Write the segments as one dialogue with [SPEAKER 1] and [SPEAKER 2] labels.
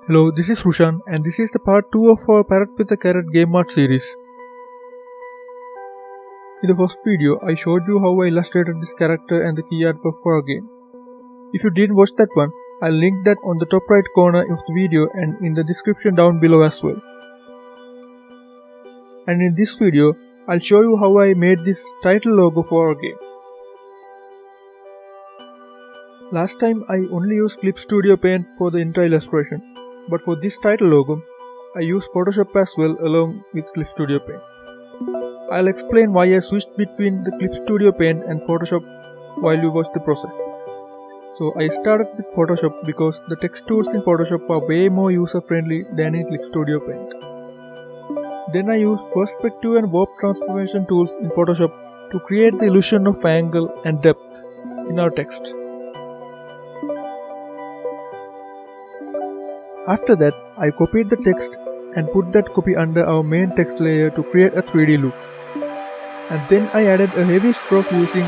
[SPEAKER 1] Hello, this is Rushan, and this is the part 2 of our Parrot with a Carrot game art series. In the first video, I showed you how I illustrated this character and the key artwork for our game. If you didn't watch that one, I'll link that on the top right corner of the video and in the description down below as well. And in this video, I'll show you how I made this title logo for our game. Last time I only used Clip Studio Paint for the entire illustration, but for this title logo, I used Photoshop as well along with Clip Studio Paint. I'll explain why I switched between the Clip Studio Paint and Photoshop while you watch the process. So I started with Photoshop because the text tools in Photoshop are way more user friendly than in Clip Studio Paint. Then I used perspective and warp transformation tools in Photoshop to create the illusion of angle and depth in our text. After that, I copied the text and put that copy under our main text layer to create a 3D look. And then I added a heavy stroke using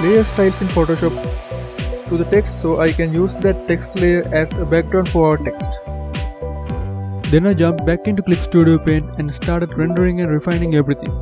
[SPEAKER 1] layer styles in Photoshop to the text so I can use that text layer as a background for our text. Then I jumped back into Clip Studio Paint and started rendering and refining everything.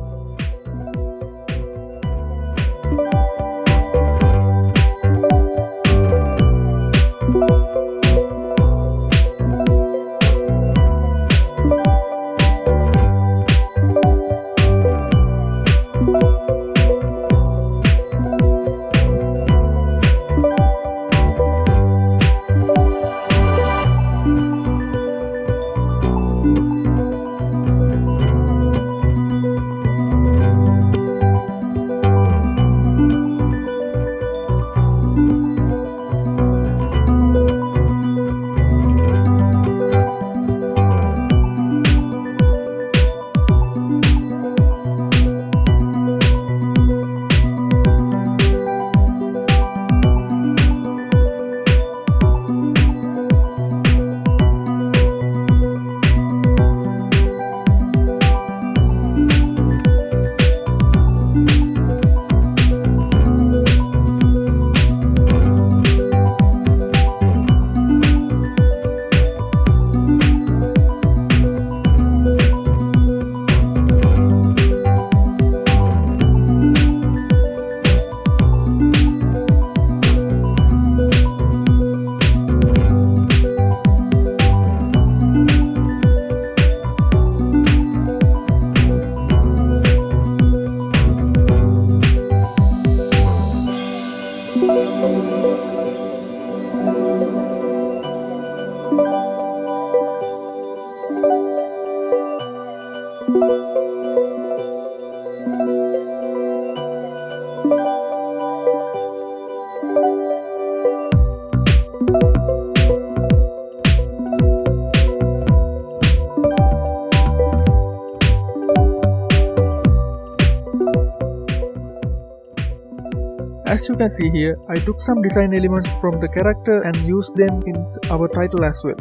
[SPEAKER 1] As you can see here, I took some design elements from the character and used them in our title as well.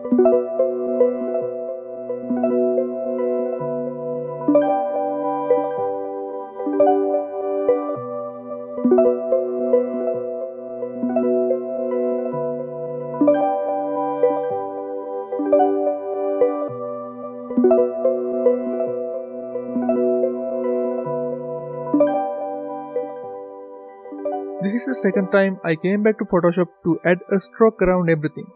[SPEAKER 1] This is the second time I came back to Photoshop to add a stroke around everything.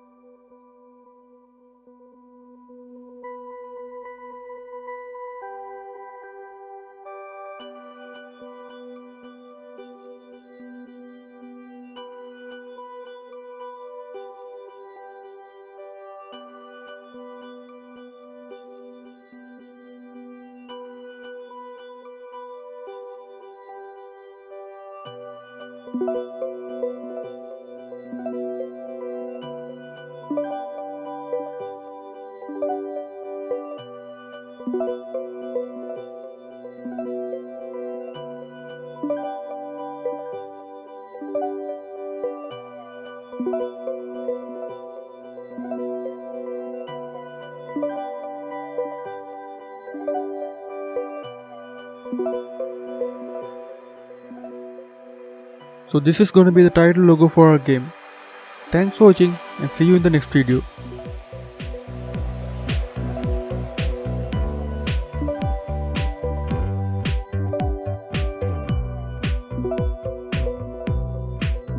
[SPEAKER 1] So this is going to be the title logo for our game. Thanks for watching and see you in the next video.